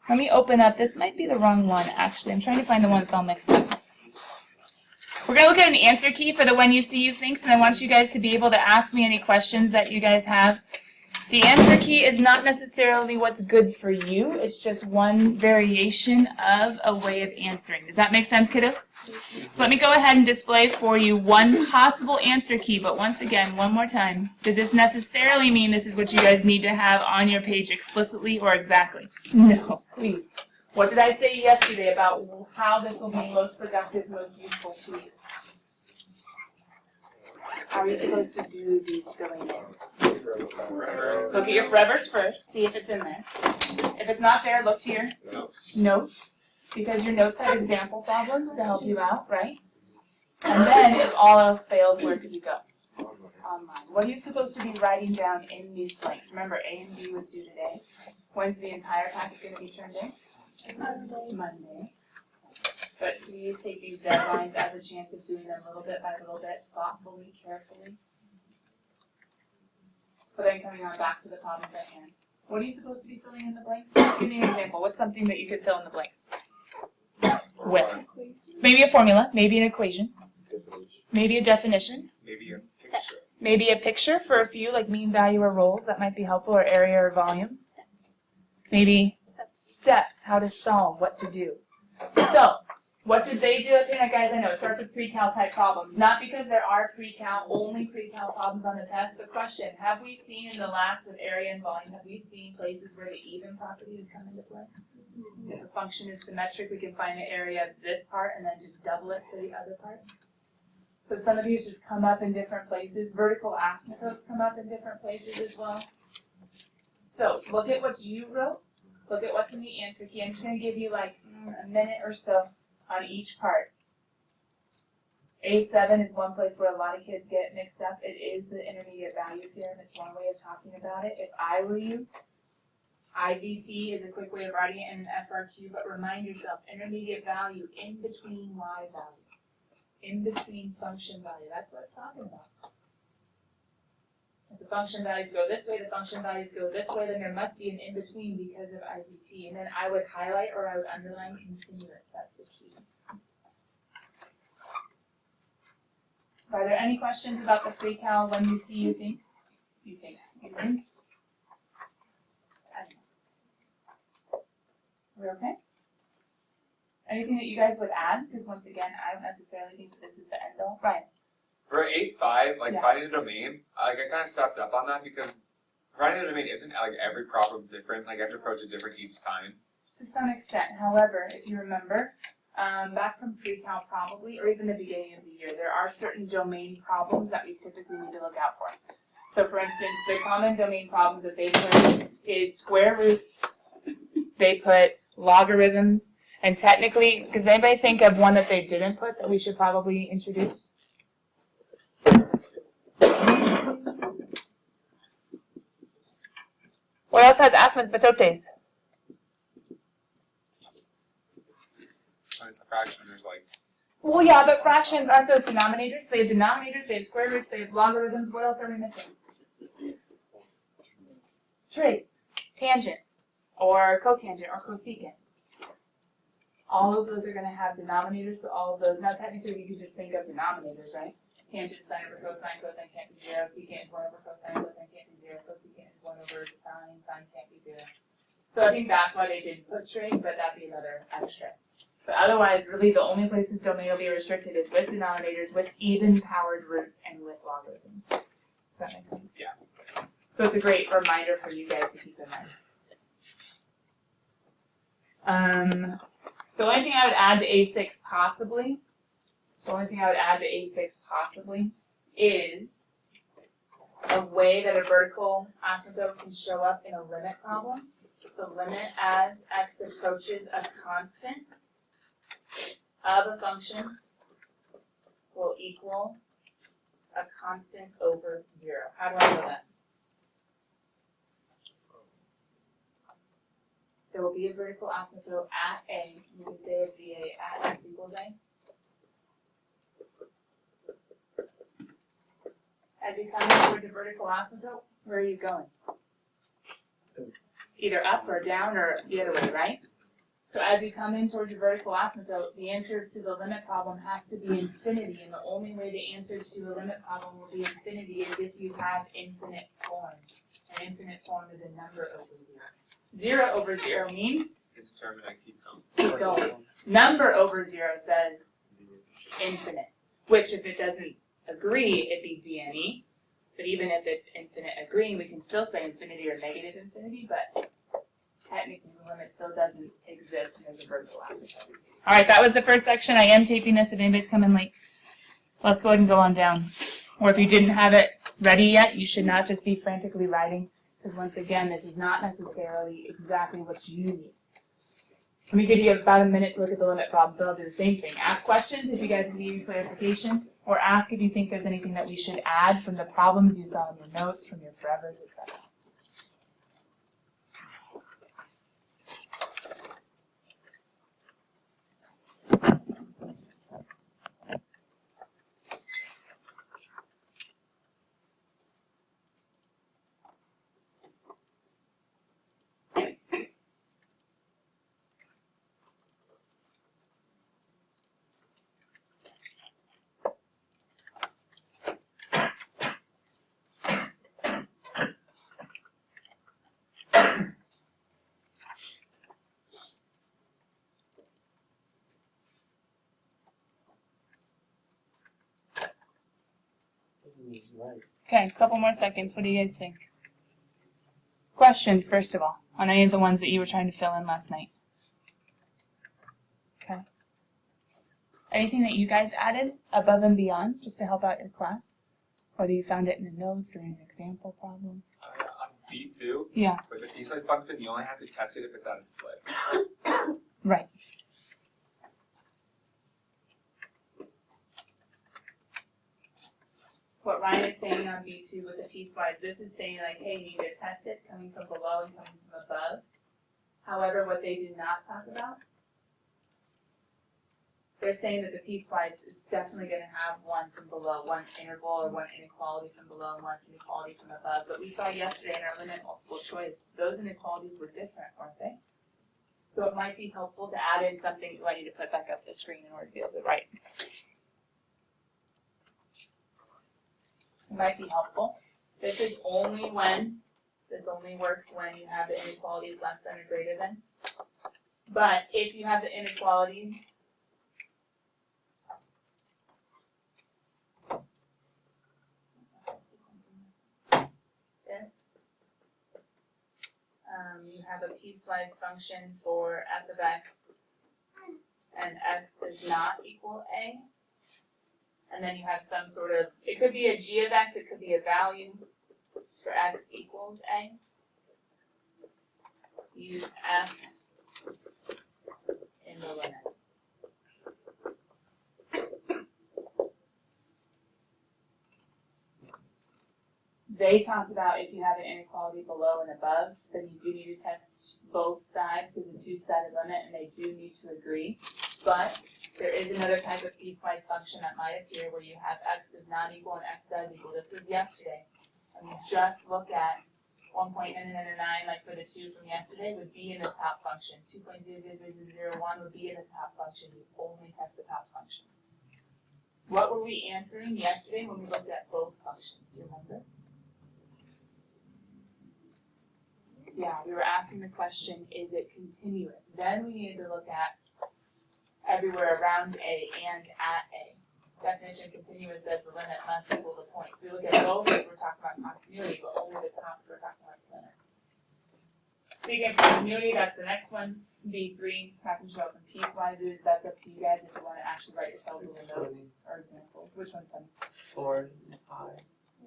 Let me open up. This might be the wrong one, actually. I'm trying to find the one that's all mixed up. We're going to look at an answer key for the when you see you thinks, and I want you guys to be able to ask me any questions that you guys have. The answer key is not necessarily what's good for you. It's just one variation of a way of answering. Does that make sense, kiddos? So let me go ahead and display for you one possible answer key, but once again, one more time. Does this necessarily mean this is what you guys need to have on your page explicitly or exactly? No, please. What did I say yesterday about how this will be most productive, most useful to you? How are you supposed to do these filling ins? Look at your forevers first, see if it's in there. If it's not there, look to your notes, because your notes have example problems to help you out, right? And then, if all else fails, where could you go? Online. What are you supposed to be writing down in these blanks? Remember, A and B was due today. When's the entire packet going to be turned in? Monday. But please take these deadlines as a chance of doing them little bit by little bit, thoughtfully, carefully. But then coming on back to the problems at hand. What are you supposed to be filling in the blanks? Give me an example. What's something that you could fill in the blanks with? Maybe a formula, maybe an equation, maybe a definition, maybe a picture for a few, like mean, value, or roles. That might be helpful, or area or volume. Maybe steps, how to solve, what to do. So, what did they do up here? Guys, I know it starts with pre-cal type problems. Not because there are only pre-cal problems on the test, but question, have we seen in the last with area and volume, have we seen places where the even properties come into play? If a function is symmetric, we can find the area of this part and then just double it for the other part. So some of these just come up in different places. Vertical asymptotes come up in different places as well. So look at what you wrote. Look at what's in the answer key. I'm just going to give you like a minute or so on each part. A7 is one place where a lot of kids get mixed up. It is the intermediate value theorem. It's one way of talking about it. If I were you, IVT is a quick way of writing it in an FRQ, but remind yourself, intermediate value in between y value, in between function value. That's what it's talking about. If the function values go this way, the function values go this way, then there must be an in-between because of IVT. And then I would highlight or I would underline continuous. That's the key. Are there any questions about the pre-cal when you see you thinks? You think? I don't know. We're okay? Anything that you guys would add? Because once again, I don't necessarily think that this is the end all. Ryan? For 8.5, like finding the domain, I kind of stopped up on that because finding the domain isn't like every problem different. Like I have to approach it different each time. To some extent. However, if you remember, back from pre-cal probably, or even the beginning of the year, there are certain domain problems that we typically need to look out for. So for instance, the common domain problems that they put is square roots, they put logarithms, and technically, does anybody think of one that they didn't put that we should probably introduce? What else has asymptotes? When it's a fraction, there's like... Well, yeah, but fractions aren't those denominators. They have denominators, they have square roots, they have logarithms. What else are we missing? Trig, tangent, or cotangent, or cosecant. All of those are going to have denominators, so all of those. Now, technically, you could just think of denominators, right? Tangent, sine over cosine, cosine can't be 0, secant is 1 over cosine, cosine can't be 0, cosecant is 1 over sine, sine can't be 0. So I think that's why they didn't put trig, but that'd be another extra. But otherwise, really, the only places domain will be restricted is with denominators, with even-powered roots, and with logarithms. Does that make sense? Yeah. So it's a great reminder for you guys to keep in mind. The only thing I would add to A6 possibly, is a way that a vertical asymptote can show up in a limit problem. The limit as x approaches a constant of a function will equal a constant over 0. How do I know that? There will be a vertical asymptote at A. You can say if VA at x equals A. As you come towards a vertical asymptote, where are you going? Either up or down or the other way, right? So as you come in towards the vertical asymptote, the answer to the limit problem has to be infinity, and the only way the answer to a limit problem will be infinity is if you have infinite forms. An infinite form is a number over 0. 0 over 0 means Indeterminate, keep going. keep going. Number over 0 says infinite, which if it doesn't agree, it'd be DNE. But even if it's infinite agreeing, we can still say infinity or negative infinity, but technically the limit still doesn't exist and there's a vertical asymptote. Alright, that was the first section. I am taping this if anybody's coming late. Let's go ahead and go on down. Or if you didn't have it ready yet, you should not just be frantically writing, because once again, this is not necessarily exactly what you need. Let me give you about a minute to look at the limit problems, so I'll do the same thing. Ask questions if you guys need clarification, or ask if you think there's anything that we should add from the problems you saw in your notes, from your forevers, etc. Okay, a couple more seconds. What do you guys think? Questions, first of all, on any of the ones that you were trying to fill in last night? Okay. Anything that you guys added above and beyond, just to help out your class? Whether you found it in the notes or in an example problem? On B2, Yeah. with the piecewise function, you only have to test it if it's at a split. Right. What Ryan is saying on B2 with the piecewise, this is saying like, hey, you need to test it coming from below and coming from above. However, what they do not talk about, they're saying that the piecewise is definitely going to have one from below, one interval or one inequality from below and one inequality from above. But we saw yesterday in our limit multiple choice, those inequalities were different, weren't they? So it might be helpful to add in something. I need to put back up the screen in order to be able to write. It might be helpful. This only works when you have the inequalities less than or greater than. But if you have the inequality you have a piecewise function for f of x and x does not equal a. And then you have some sort of, it could be a g of x, it could be a value for x equals a. Use f in the limit. They talked about if you have an inequality below and above, then you do need to test both sides because it's a two-sided limit and they do need to agree. But there is another type of piecewise function that might appear where you have x does not equal and x does equal. This was yesterday. And we just look at 1.999, like for the 2 from yesterday, would be in this top function. 2.00001 would be in this top function. You only test the top function. What were we answering yesterday when we looked at both functions? Do you remember? Yeah, we were asking the question, is it continuous? Then we needed to look at everywhere around A and at A. Definition continuous says the limit must equal the point. So we look at both if we're talking about continuity, but only the top if we're talking about the limit. Speaking of continuity, that's the next one. B3, happens to show up in piecewises. That's up to you guys if you want to actually write yourselves in the notes or examples. Which one's funny? 4 and 5.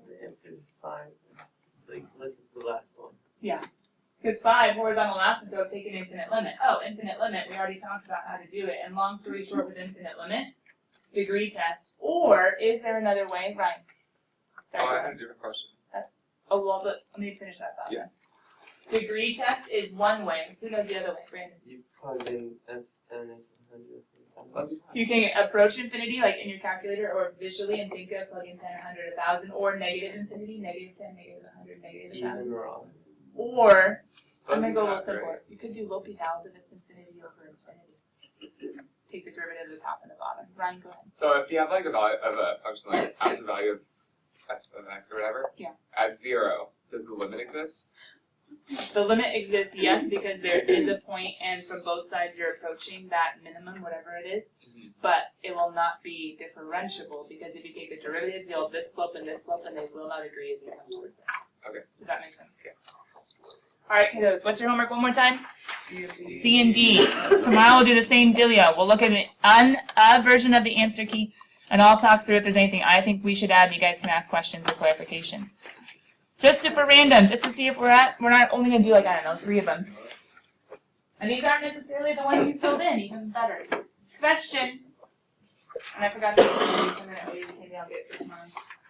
The answer is 5. It's like, look at the last one. Yeah. Because 5, horizontal asymptote, take an infinite limit. Oh, infinite limit, we already talked about how to do it. And long story short with infinite limit, degree test. Or is there another way? Ryan. Sorry. Oh, I had a different question. Oh, well, but let me finish that thought. Yeah. Degree test is one way. Who knows the other way? Brandon. You plug in F10 and 100. You can approach infinity, like in your calculator, or visually, and think of plugging 10, 100, 1,000, or negative infinity, negative 10, negative 100, negative 1,000. Even or odd. Or I'm gonna go a little Right. simpler. You could do L'Hopital's if it's infinity over infinity. Take the derivative of the top and the bottom. Ryan, go ahead. So if you have like a value of a function like absolute value of f of x or whatever, Yeah. at 0, does the limit exist? The limit exists, yes, because there is a point, and from both sides you're approaching that minimum, whatever it is, but it will not be differentiable, because if you take the derivatives, you'll have this slope, and they will not agree as you come towards it. Okay. Does that make sense? Yeah. Alright, kiddos, what's your homework one more time? C and D. C and D. Tomorrow we'll do the same dealio. We'll look at a version of the answer key, and I'll talk through if there's anything I think we should add, and you guys can ask questions or clarifications. Just super random, just to see if we're not only going to do like, I don't know, 3 of them. And these aren't necessarily the ones you filled in, even better. Question. And I forgot to get these, so I'm going to maybe I'll get it for tomorrow.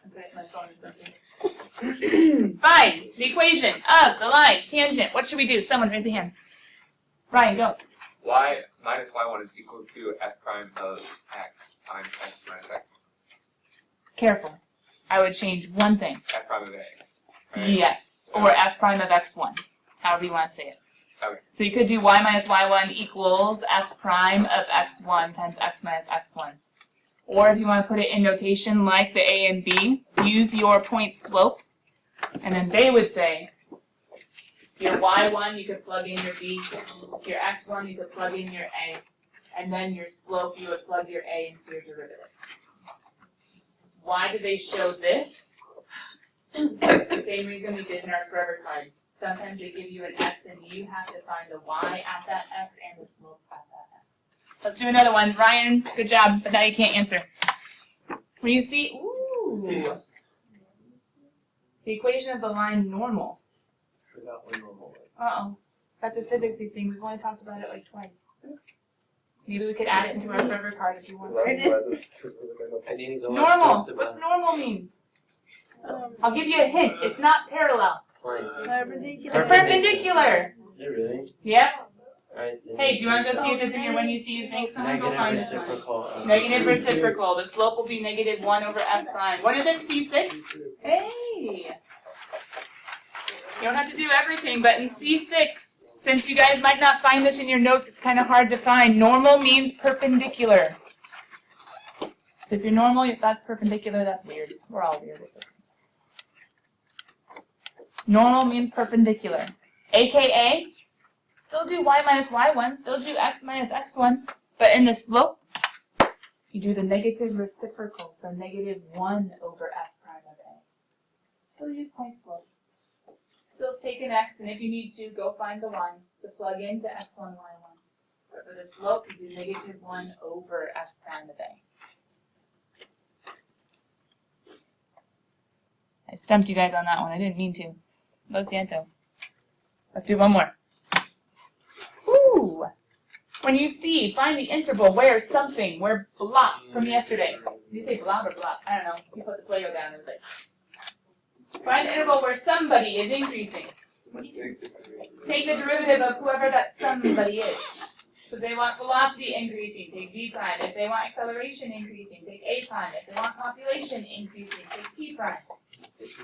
And put it in my phone or something. Find the equation of the line tangent. What should we do? Someone raise a hand. Ryan, go. Y minus y1 is equal to f prime of x times x minus x. Careful. I would change one thing. F prime of a. Right? Yes. Or f prime of x1. However you want to say it. Okay. So you could do y minus y1 equals f prime of x1 times x minus x1. Or if you want to put it in notation like the a and b, use your point slope. And then they would say, your y1 you could plug in your b, your x1 you could plug in your a, and then your slope you would plug your a into your derivative. Why do they show this? The same reason we did in our forever card. Sometimes they give you an x and you have to find the y at that x and the slope at that x. Let's do another one. Ryan, good job, but now you can't answer. When you see, ooh, the equation of the line normal. Forgot what normal was. Uh-oh, that's a physicsy thing. We've only talked about it like twice. Maybe we could add it into our forever card if you want. I need to go Normal. What's normal mean? I'll give you a hint. It's not parallel. It's perpendicular. Is it really? Yep. Alright. Hey, do you want to go see if it's in your when you see you think? Someone go find this one. reciprocal. Negative reciprocal. The slope will be negative 1 over f prime. What is it? C6? Hey. You don't have to do everything, but in C6, since you guys might not find this in your notes, it's kind of hard to find. Normal means perpendicular. So if you're normal, if that's perpendicular, that's weird. We're all weird. It's okay. Normal means perpendicular. AKA, still do y minus y1, still do x minus x1, but in the slope, you do the negative reciprocal, so negative 1 over f prime of a. Still use point slope. Still take an x, and if you need to, go find the 1 to plug into x1, y1. But for the slope, you do negative 1 over f prime of a. I stumped you guys on that one. I didn't mean to. Lo siento. Let's do one more. Woo! When you see, find the interval where something, where blah from yesterday. Did you say blah or blah? I don't know. You put the Play-Doh down and like. Find the interval where somebody is increasing. Take the derivative of whoever that somebody is. So if they want velocity increasing, take v prime. If they want acceleration increasing, take a prime. If they want population increasing, take p prime.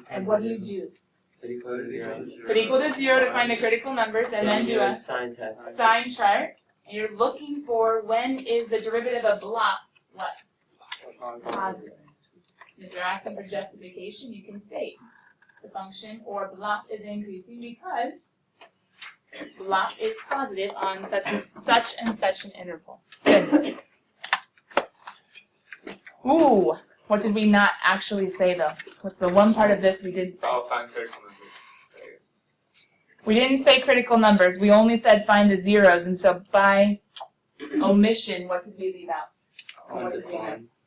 And what do you do? Set equal to 0. Set equal to 0 to find the critical numbers, and then do a sign test. sign chart. And you're looking for when is the derivative of blah what? Positive. If you're asking for justification, you can state the function or blah is increasing because blah is positive on such and such an interval. Good. Ooh. What did we not actually say, though? What's the one part of this we didn't say? Oh, find critical numbers. We didn't say critical numbers. We only said find the zeros. And so by omission, what did we leave out? Or what did we miss?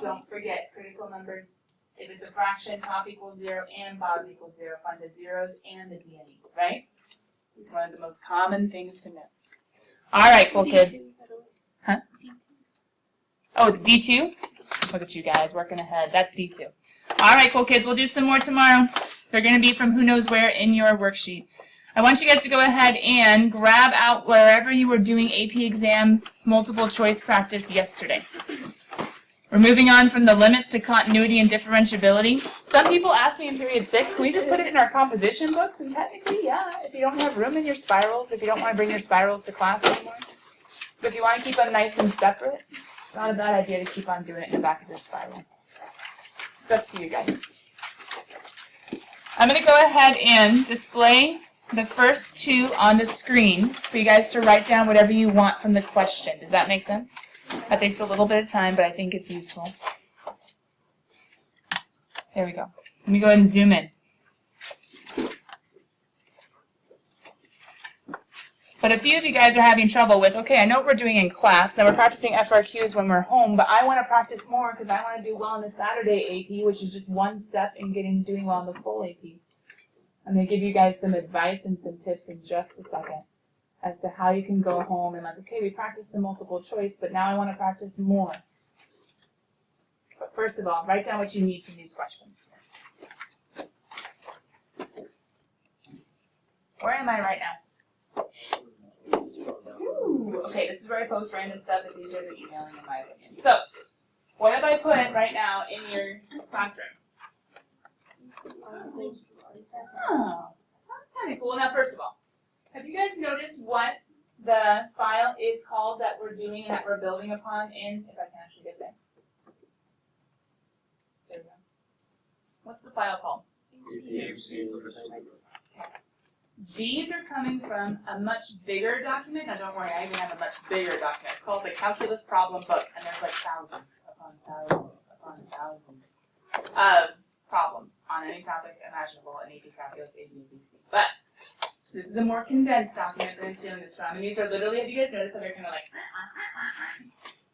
Don't forget, critical numbers. If it's a fraction, top equals 0 and bottom equals 0. Find the zeros and the DNEs, right? It's one of the most common things to miss. All right, cool kids. Huh? Oh, it's D2? Look at you guys working ahead. That's D2. All right, cool kids. We'll do some more tomorrow. They're going to be from who knows where in your worksheet. I want you guys to go ahead and grab out wherever you were doing AP exam multiple choice practice yesterday. We're moving on from the limits to continuity and differentiability. Some people ask me in period 6, can we just put it in our composition books? And technically, yeah, if you don't have room in your spirals, if you don't want to bring your spirals to class anymore. But if you want to keep them nice and separate, it's not a bad idea to keep on doing it in the back of your spiral. It's up to you guys. I'm going to go ahead and display the first 2 on the screen for you guys to write down whatever you want from the question. Does that make sense? That takes a little bit of time, but I think it's useful. There we go. Let me go ahead and zoom in. But a few of you guys are having trouble with, okay, I know what we're doing in class, then we're practicing FRQs when we're home, but I want to practice more because I want to do well in the Saturday AP, which is just one step in doing well in the full AP. I'm going to give you guys some advice and some tips in just a second as to how you can go home and like, okay, we practiced some multiple choice, but now I want to practice more. But first of all, write down what you need from these questions. Where am I right now? Ooh, okay, this is where I post random stuff. It's easier than emailing, in my opinion. So, what have I put right now in your classroom? Oh, that's kind of cool. Now, first of all, have you guys noticed what the file is called that we're doing and that we're building upon in, if I can actually get there? There we go. What's the file called? These are coming from a much bigger document. Now, don't worry, I even have a much bigger document. It's called the Calculus Problem Book, and there's like thousands upon thousands upon thousands of problems on any topic imaginable in AP Calculus, AP and BC. But this is a more condensed document that I'm stealing this from. And these are literally, have you guys noticed how they're kind of like,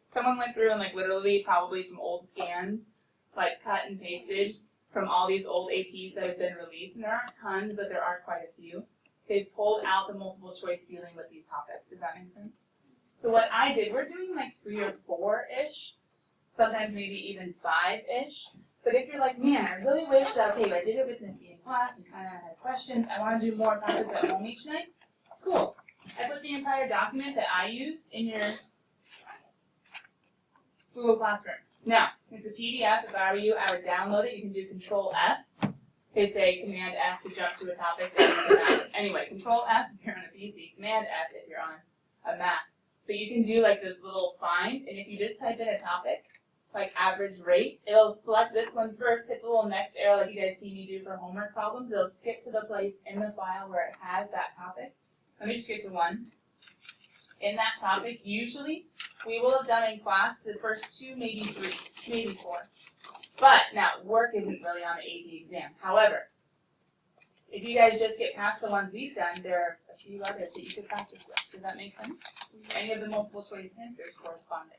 someone went through and like literally probably from old scans, like cut and pasted from all these old APs that have been released. And there aren't tons, but there are quite a few. They've pulled out the multiple choice dealing with these topics. Does that make sense? So what I did, we're doing like 3 or 4-ish, sometimes maybe even 5-ish. But if you're like, man, I really wish that, okay, I did it with Misty in class and kind of had questions, I want to do more practice at home each night, cool. I put the entire document that I use in your Google Classroom. Now, it's a PDF. If I were you, I would download it. You can do Control F. They say Command F to jump to a topic that is a Mac. Anyway, Control F if you're on a PC, Command F if you're on a Mac. But you can do like the little find, and if you just type in a topic, like average rate, it'll select this one first, hit the little next arrow like you guys see me do for homework problems. It'll skip to the place in the file where it has that topic. Let me just get to one. In that topic, usually, we will have done in class the first 2, maybe 3, maybe 4. But, now, work isn't really on the AP exam. However, if you guys just get past the ones we've done, there are a few others that you could practice with. Does that make sense? Any of the multiple choice answers corresponding.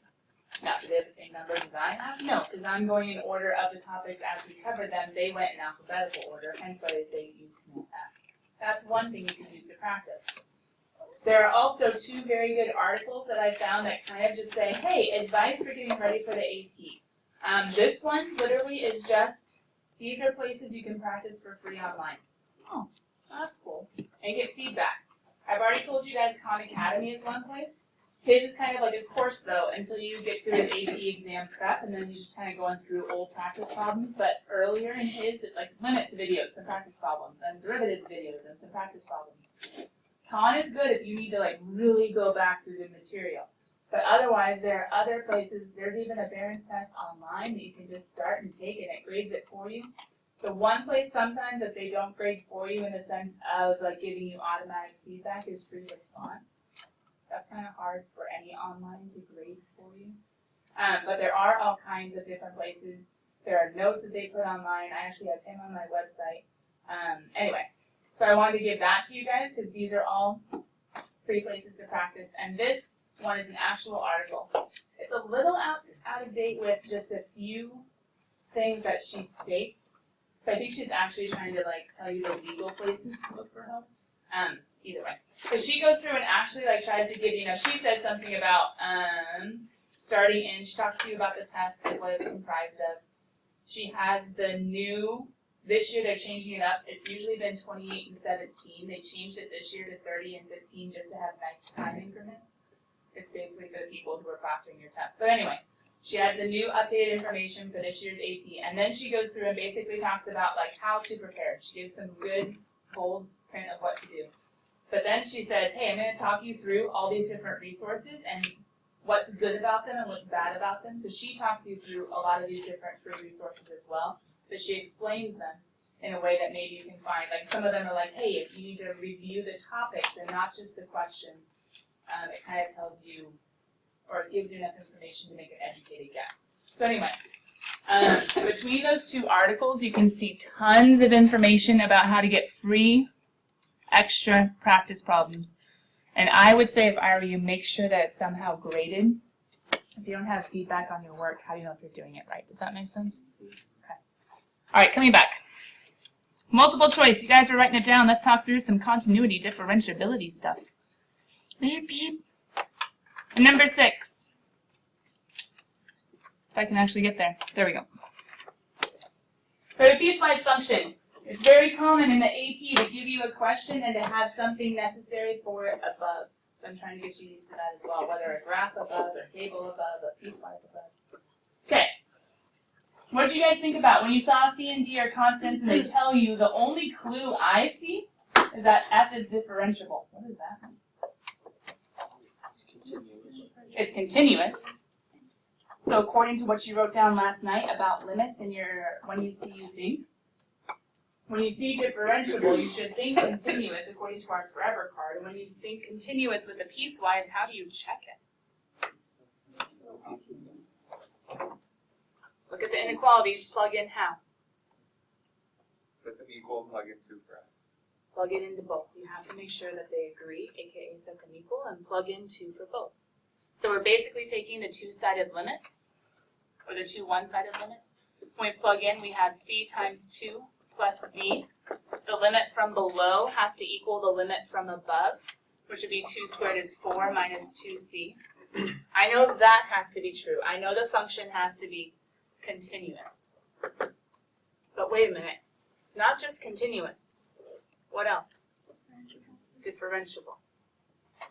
Now, do they have the same numbers as I have? No, because I'm going in order of the topics as we covered them. They went in alphabetical order, hence why they say use Command F. That's one thing you can use to practice. There are also 2 very good articles that I found that kind of just say, hey, advice for getting ready for the AP. This one literally is just, these are places you can practice for free online. Oh, that's cool. And get feedback. I've already told you guys Khan Academy is one place. His is kind of like a course, though, until you get to his AP exam prep, and then he's just kind of going through old practice problems. But earlier in his, it's like limits videos, some practice problems, and derivatives videos, and some practice problems. Khan is good if you need to like really go back through the material. But otherwise, there are other places. There's even a Barron's test online that you can just start and take, and it grades it for you. The one place sometimes that they don't grade for you in the sense of like giving you automatic feedback is free response. That's kind of hard for any online to grade for you. But there are all kinds of different places. There are notes that they put online. I actually have him on my website. Anyway, so I wanted to give that to you guys because these are all free places to practice. And this one is an actual article. It's a little out of date with just a few things that she states. But I think she's actually trying to like tell you the legal places to look for help. Either way. But she goes through and actually like tries to give, she says something about starting in, she talks to you about the test and what it's comprised of. She has the new, this year they're changing it up. It's usually been 28 and 17. They changed it this year to 30 and 15 just to have nice time increments. It's basically for the people who are proctoring your test. But anyway, She has the new updated information for this year's AP, and then she goes through and basically talks about like how to prepare. She gives some good bold print of what to do. But then she says, hey, I'm going to talk you through all these different resources and what's good about them and what's bad about them. So she talks you through a lot of these different free resources as well, but she explains them in a way that maybe you can find. Like some of them are like, hey, if you need to review the topics and not just the questions, it kind of tells you, or it gives you enough information to make an educated guess. So anyway, between those two articles, you can see tons of information about how to get free extra practice problems. And I would say if I were you, make sure that it's somehow graded. If you don't have feedback on your work, how do you know if you're doing it right? Does that make sense? Okay. All right, coming back. Multiple choice. You guys were writing it down. Let's talk through some continuity differentiability stuff. And number 6. If I can actually get there. There we go. For the piecewise function, it's very common in the AP to give you a question and to have something necessary for it above. So I'm trying to get you used to that as well, whether a graph above, a table above, a piecewise above. Okay. What did you guys think about when you saw C and D are constants and they tell you the only clue I see is that F is differentiable? What does that mean? It's continuous. So according to what you wrote down last night about limits in your when you see you think, when you see differentiable, you should think continuous according to our forever card. And when you think continuous with the piecewise, how do you check it? Look at the inequalities, plug in how? Set them equal and plug in 2 for F. Plug it into both. You have to make sure that they agree, aka set them equal, and plug in 2 for both. So we're basically taking the two-sided limits, or the two one-sided limits. When we plug in, we have C times 2 plus D. The limit from below has to equal the limit from above, which would be 2 squared is 4 minus 2C. I know that has to be true. I know the function has to be continuous. But wait a minute. Not just continuous. What else? Differentiable.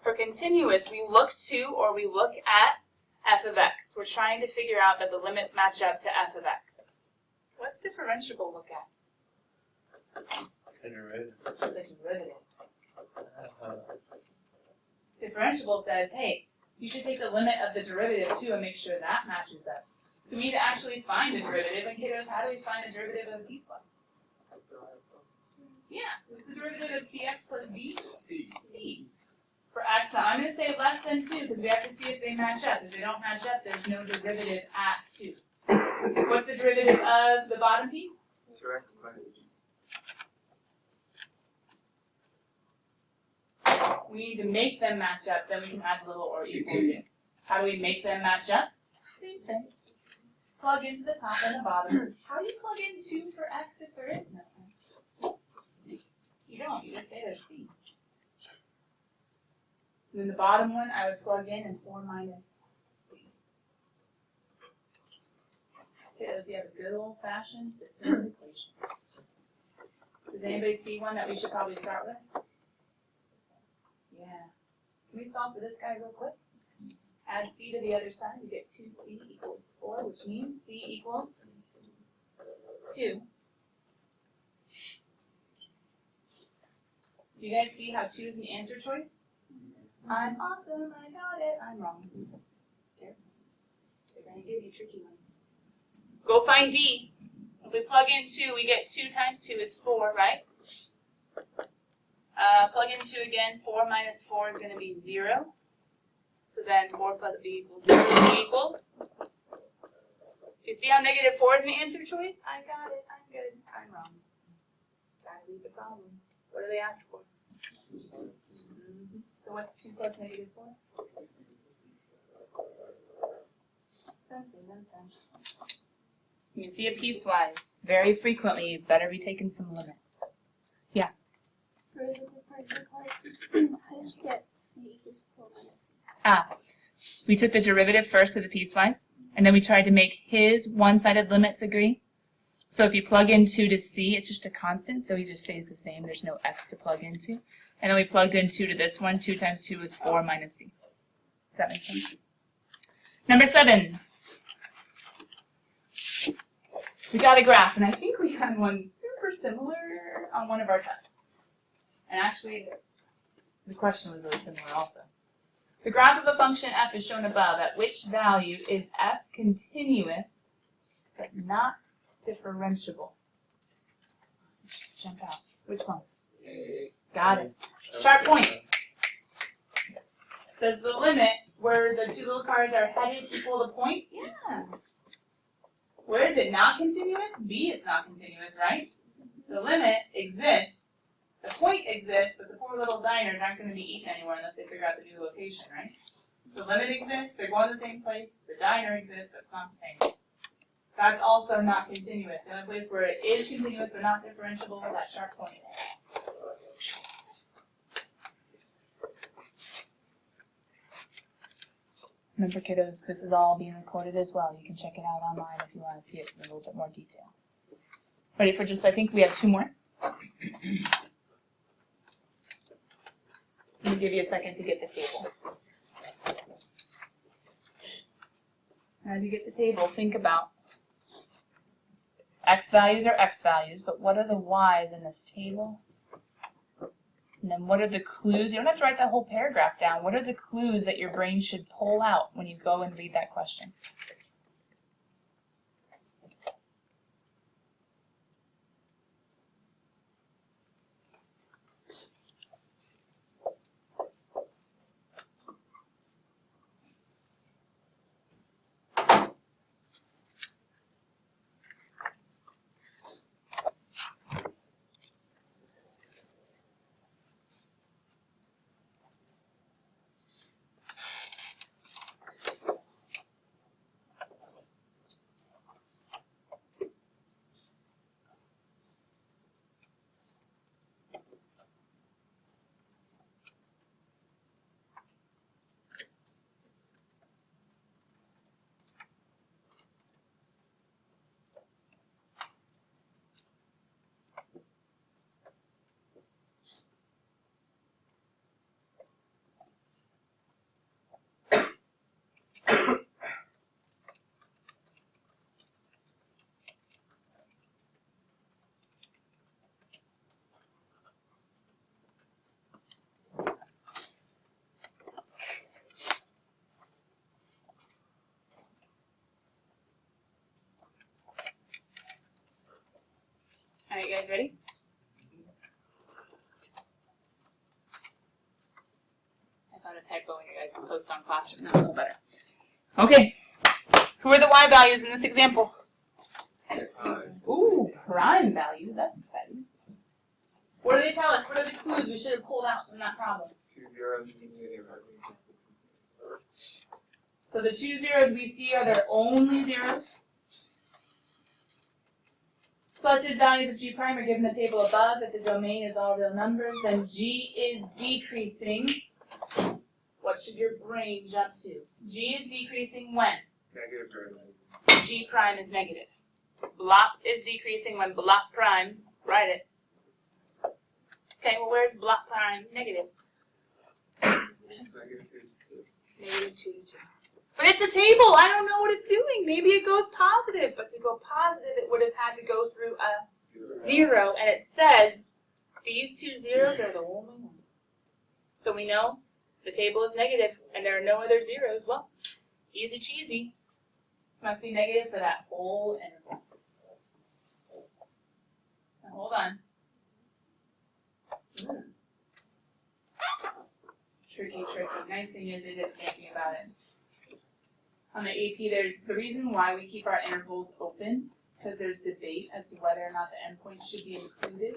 For continuous, we look to or we look at f of x. We're trying to figure out that the limits match up to f of x. What's differentiable look at? Derivative. The derivative. Differentiable says, hey, you should take the limit of the derivative too and make sure that matches up. So we need to actually find the derivative. And kiddos, how do we find the derivative of piecewise? Yeah, what's the derivative of cx plus b? C. For x, I'm going to say less than 2 because we have to see if they match up. If they don't match up, there's no derivative at 2. What's the derivative of the bottom piece? 2x minus We need to make them match up, then we can add little or equal to. How do we make them match up? Same thing. Plug into the top and the bottom. How do you plug in 2 for x if there is no x? You don't, you just say there's c. And then the bottom one, I would plug in and 4 minus c. Okay, let's see, have a good old-fashioned system of equations. Does anybody see one that we should probably start with? Yeah. Can we solve for this guy real quick? Add c to the other side, we get 2c equals 4, which means c equals 2. Do you guys see how 2 is an answer choice? I'm awesome, I got it, I'm wrong. Careful. They're going to give you tricky ones. Go find D. If we plug in 2, we get 2 times 2 is 4, right? Plug in 2 again, 4 minus 4 is going to be 0. So then 4 plus D equals 0. D equals? You see how negative 4 is an answer choice? I got it, I'm good, I'm wrong. Gotta read the problem. What do they ask for? So what's 2 plus negative 4? Dun, dun, dun, dun. You see a piecewise. Very frequently, you better be taking some limits. Yeah. For the differential part, how did you get c equals 4 minus c? We took the derivative first of the piecewise, and then we tried to make his one-sided limits agree. So if you plug in 2 to c, it's just a constant, so he just stays the same. There's no x to plug into. And then we plugged in 2 to this one. 2 times 2 is 4 minus c. Does that make sense? Number 7. We got a graph, and I think we had one super similar on one of our tests. And actually, the question was really similar also. The graph of a function f is shown above, at which value is f continuous but not differentiable. Jump out. Which one? Got it. Sharp point. Does the limit where the two little cars are headed equal the point? Yeah. Where is it not continuous? B, it's not continuous, right? The limit exists. The point exists, but the poor little diners aren't going to be eaten anymore unless they figure out the new location, right? The limit exists, they're going to the same place, the diner exists, but it's not the same. That's also not continuous. The only place where it is continuous but not differentiable is that sharp point. Remember, kiddos, this is all being recorded as well. You can check it out online if you want to see it in a little bit more detail. Ready for just, I think we have two more. Let me give you a second to get the table. As you get the table, think about x values are x values, but what are the y's in this table? And then what are the clues? You don't have to write that whole paragraph down. What are the clues that your brain should pull out when you go and read that question? Alright, you guys ready? I found a typo in your guys' post on Classroom. That was all better. Okay. Who are the y values in this example? Ooh, prime values. That's exciting. What do they tell us? What are the clues we should have pulled out from that problem? 2 zeros. So the 2 zeros we see are their only zeros. Selected values of g prime are given in the table above. If the domain is all real numbers, then g is decreasing. What should your brain jump to? G is decreasing when? Negative or G prime is negative. Blop is decreasing when blop prime, write it. Okay, well where's blop prime negative? negative 2. Negative 2 to 2. But it's a table. I don't know what it's doing. Maybe it goes positive. But to go positive, it would have had to go through a 0. And it says these 2 zeros are the only ones. So we know the table is negative and there are no other zeros. Well, easy cheesy. Must be negative for that whole interval. Now hold on. Tricky, tricky. Nice thing is they did something about it. On the AP, there's the reason why we keep our intervals open is because there's debate as to whether or not the endpoints should be included.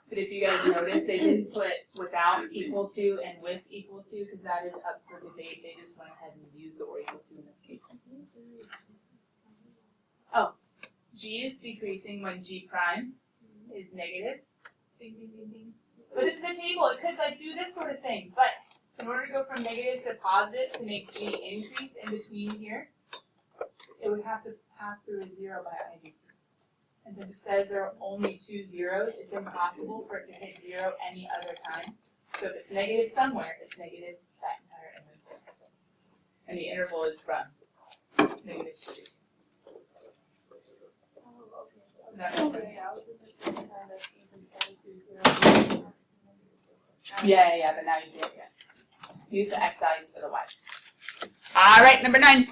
But if you guys notice, they didn't put without equal to and with equal to because that is up for debate. They just went ahead and used the or equal to in this case. Oh, G is decreasing when G prime is negative. Ding, ding, ding, ding. But this is a table. It could like do this sort of thing. But in order to go from negatives to positives to make G increase in between here, it would have to pass through a 0 by IDT. And since it says there are only 2 zeros, it's impossible for it to hit 0 any other time. So if it's negative somewhere, it's negative that entire interval. And the interval is from negative to 2. Does that make sense? Yeah, but now you see it again. Use the x values for the y. All right, number 9.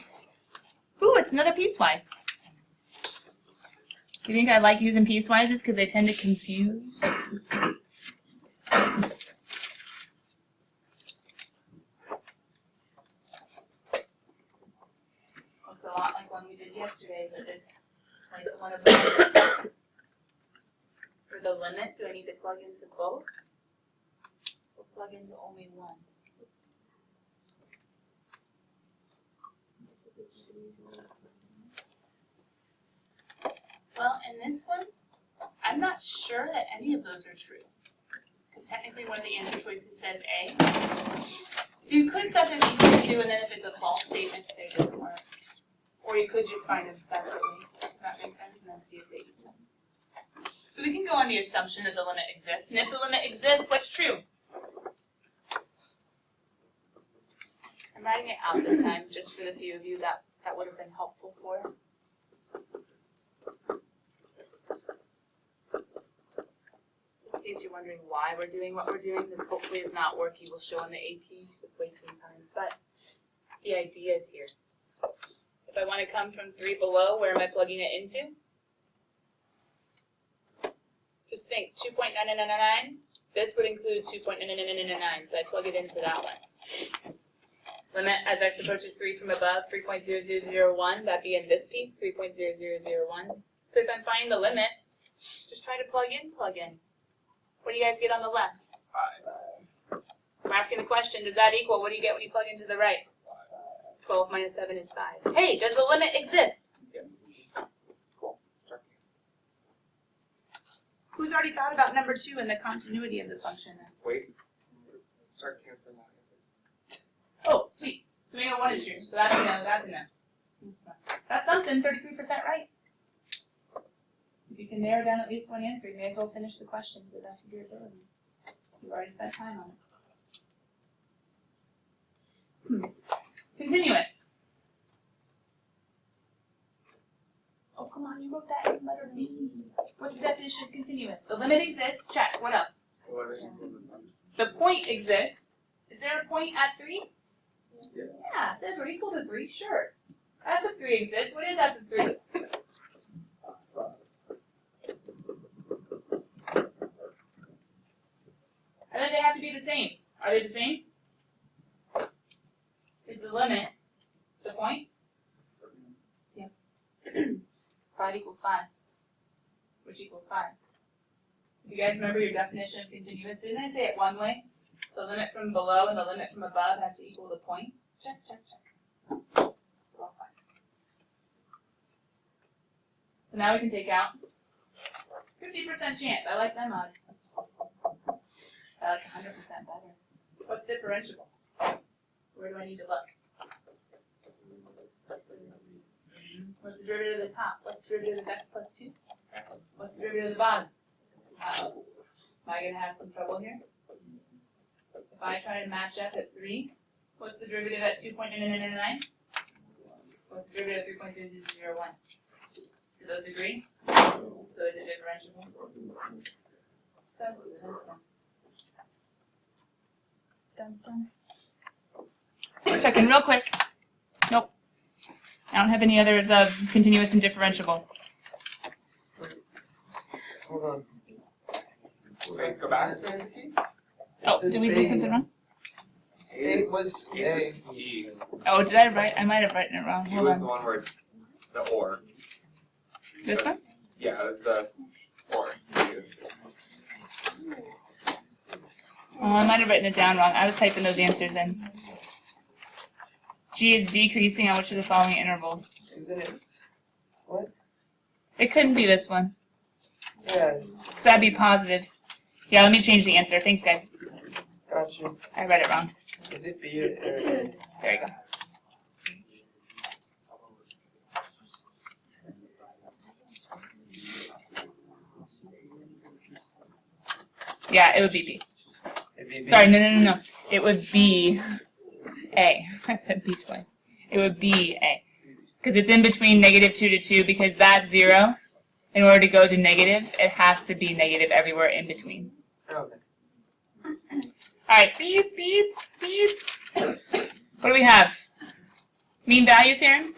Ooh, it's another piecewise. Do you think I like using piecewises because they tend to confuse? Looks a lot like one we did yesterday, but this, like one of them. For the limit, do I need to plug into both? Or plug into only one? Well, in this one, I'm not sure that any of those are true. Because technically one of the answer choices says A. So you could set them equal to, and then if it's a false statement, say it doesn't work. Or you could just find them separately. Does that make sense? And then see if they equal. So we can go on the assumption that the limit exists. And if the limit exists, what's true? I'm writing it out this time, just for the few of you that would have been helpful for. Just in case you're wondering why we're doing what we're doing, this hopefully is not work you will show in the AP, so it's wasting time. But the idea is here. If I want to come from 3 below, where am I plugging it into? Just think, 2.999, this would include 2.999, so I plug it into that one. Limit as x approaches 3 from above, 3.0001, that'd be in this piece, 3.0001. So if I'm finding the limit, just try to plug in. What do you guys get on the left? 5. I'm asking the question, does that equal, what do you get when you plug into the right? 12 minus 7 is 5. Hey, does the limit exist? Yes. Cool. Start canceling. Who's already thought about number 2 and the continuity of the function? Wait. Start canceling out. Oh, sweet. So we know 1 is true, so that's a no, that's a no. That's something, 33% right. If you can narrow down at least one answer, you may as well finish the question to the best of your ability. You've already spent time on it. Continuous. Oh, come on, you wrote that in letter B. What's the definition of continuous? The limit exists, check. What else? The point exists. Is there a point at 3? Yeah, it says we're equal to 3, sure. F of 3 exists. What is F of 3? I think they have to be the same. Are they the same? Is the limit the point? Yeah. 5 equals 5. Which equals 5. If you guys remember your definition of continuous, didn't I say it one way? The limit from below and the limit from above has to equal the point. Check. So now we can take out 50% chance. I like them odds. I like 100% better. What's differentiable? Where do I need to look? What's the derivative of the top? What's the derivative of x plus 2? What's the derivative of the bottom? Am I going to have some trouble here? If I try to match f at 3, what's the derivative at 2.999? What's the derivative of 3.0001? Do those agree? So is it differentiable? Checking real quick. Nope. I don't have any others of continuous and differentiable. Hold on. Wait, go back. Oh, did we do something wrong? It was A. E. Oh, did I write? I might have written it wrong. E Hold was the on. one where it's the or. This one? Yeah, it was the or. Oh, I might have written it down wrong. I was typing those answers in. G is decreasing on which of the following intervals? Isn't it? What? It couldn't be this one. Yeah, So that'd be positive. Yeah, let me change the answer. Thanks, guys. gotcha. I read it wrong. Is it B or A? There you go. Yeah, it would be B. It'd be B. Sorry, no. It would be A. I said B twice. It would be A. Because it's in between -2 to 2 because that's 0 In order to go to negative, it has to be negative everywhere in between. Okay. Alright, beep, beep, beep. What do we have? Mean value theorem?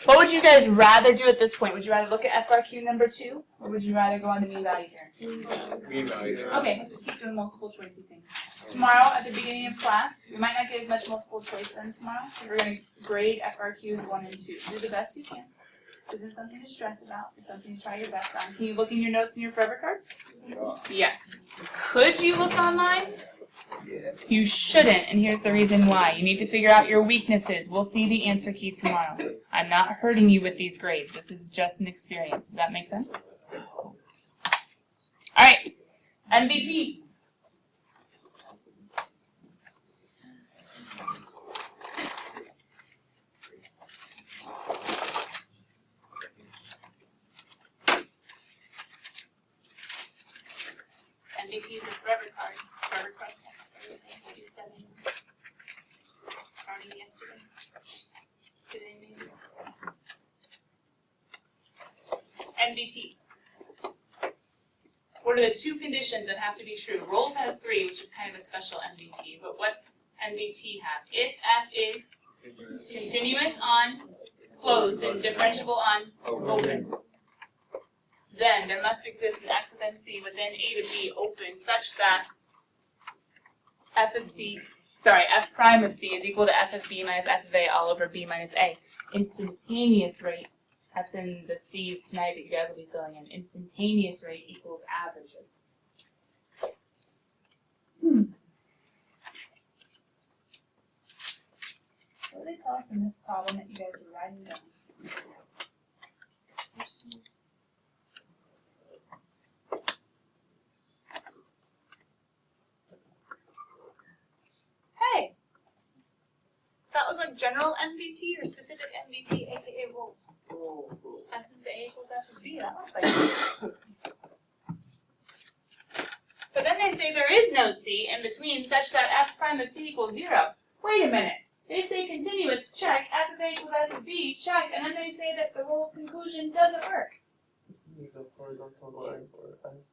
What would you guys rather do at this point? Would you rather look at FRQ number 2, or would you rather go on to mean value theorem? Mean value theorem. Okay, let's just keep doing multiple choicey things. Tomorrow, at the beginning of class, we might not get as much multiple choice done tomorrow. We're going to grade FRQs 1 and 2. Do the best you can. This isn't something to stress about. It's something to try your best on. Can you look in your notes in your forever cards? Yes. Could you look online? Yes. You shouldn't, and here's the reason why. You need to figure out your weaknesses. We'll see the answer key tomorrow. I'm not hurting you with these grades. This is just an experience. Does that make sense? Alright. MBT. MBT is a forever card. Forever quest next Thursday. What you studying? Starting yesterday. Today maybe. MBT. What are the 2 conditions that have to be true? Rolls has 3, which is kind of a special MBT. But what's MBT have? If F is continuous on closed and differentiable on open, then there must exist an X within C within A to B open such that F prime of C is equal to F of B minus F of A all over B minus A. Instantaneous rate, that's in the C's tonight that you guys will be filling in. Instantaneous rate equals average rate. What do they tell us in this problem that you guys are writing down? Hey! Does that look like general MBT or specific MBT, aka rules? F of A equals F of B, that looks like it. But then they say there is no C in between such that F prime of C equals 0. Wait a minute. They say continuous, check, F of A equals F of B, check, and then they say that the rule's conclusion doesn't work. This is a horizontal line for us.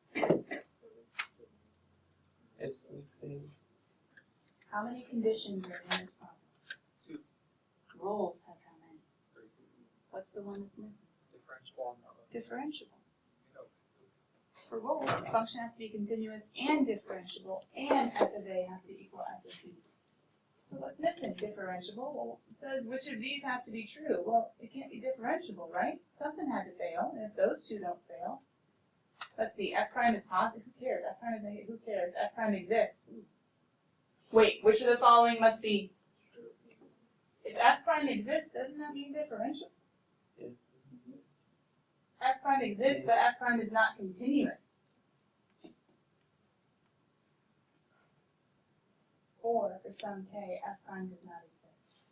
It's mixing. How many conditions are in this problem? 2. Rolls has how many? What's the one that's missing? Differentiable. For rolls, the function has to be continuous and differentiable, and F of A has to equal F of B. So what's missing? Differentiable. Well, it says which of these has to be true. Well, it can't be differentiable, right? Something had to fail, and if those 2 don't fail, let's see, F prime is positive. Who cares? F prime is negative. Who cares? F prime exists. Wait, which of the following must be? If F prime exists, doesn't that mean differential? Yeah. F prime exists, but F prime is not continuous. Or, for some k, F prime does not exist.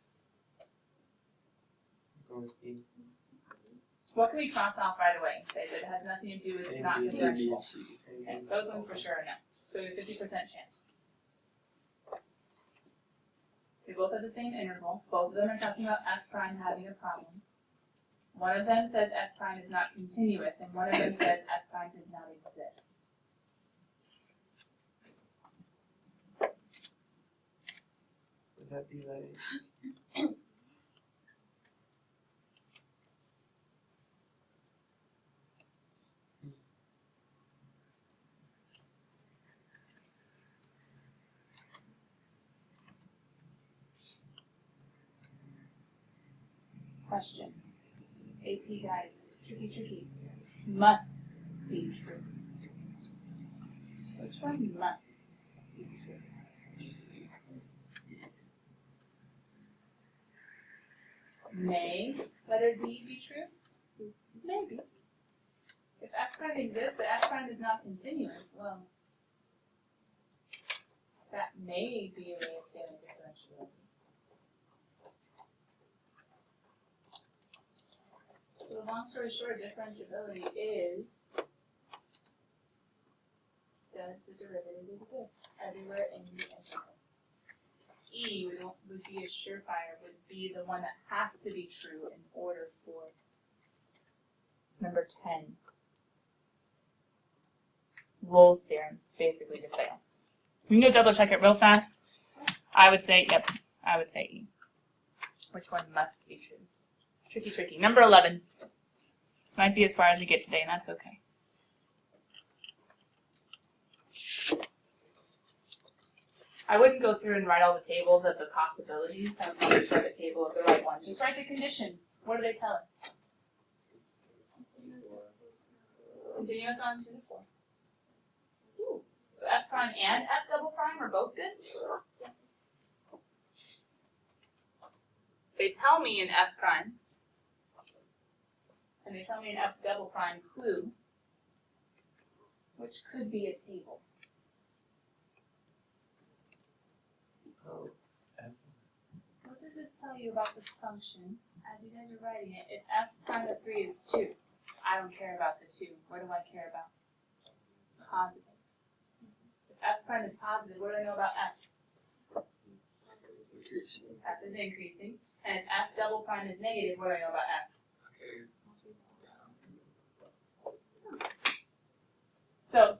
Go with E. What can we cross off right away and say that it has nothing to do with not differentiable? Okay, those ones for sure are no. So we have 50% chance. They both have the same interval. Both of them are talking about F prime having a problem. One of them says F prime is not continuous, and one of them says F prime does not exist. Would that be like Question. AP guys, tricky. Must be true. Which one must be true? May letter D be true? Maybe. If F prime exists, but F prime is not continuous, well, that may be a way of getting differentiability. So the long story short, differentiability is, does the derivative exist everywhere in the interval? E would be a surefire, would be the one that has to be true in order for number 10. Rolle's theorem, basically to fail. We can go double check it real fast. I would say, yep, I would say E. Which one must be true? Tricky, tricky. Number 11. This might be as far as we get today, and that's okay. I wouldn't go through and write all the tables of the possibilities. I would just write a table of the right one. Just write the conditions. What do they tell us? Continuous on 2 to 4. Ooh. So F prime and F double prime are both good? They tell me in F prime, and they tell me in F double prime clue, which could be a table. Oh, What does this tell you about the function as you guys are writing it? If F prime of 3 is 2, I don't care about the 2. What do I care about? Positive. If F prime is positive, what do I know about F? F is increasing. And if F double prime is negative, what do I know about F? So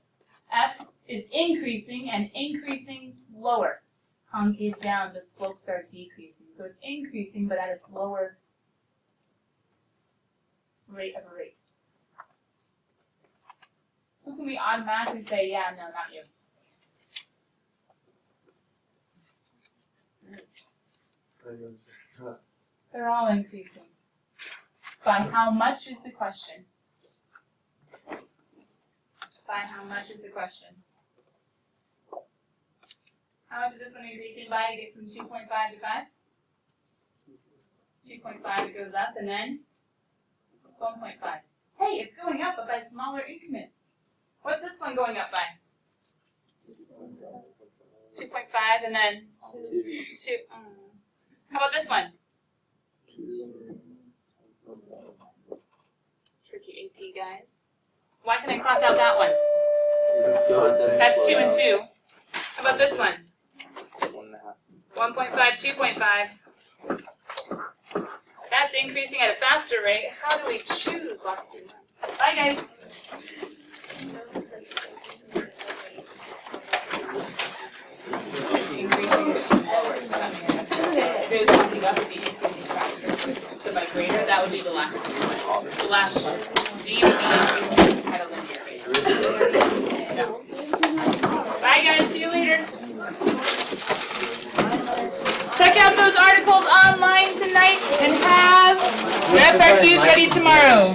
F is increasing and increasing slower. Concave down, the slopes are decreasing. So it's increasing but at a slower rate of a rate. Who can we automatically say, yeah, no, not you? They're all increasing. By how much is the question? By how much is the question? How much is this one increasing by to get from 2.5 to 5? 2.5 it goes up and then 1.5. Hey, it's going up but by smaller increments. What's this one going up by? 2.5 and then 2. How about this one? Tricky AP, guys. Why can I cross out that one? That's 2 and 2. How about this one? 1.5, 2.5. That's increasing at a faster rate. How do we choose what's in one? Bye, guys. If it was walking up, it would be increasing faster. So by greater, that would be the last one. The last one. D would be increasing at a linear rate. No. Bye guys, see you later. Check out those articles online tonight and have FRQs ready tomorrow.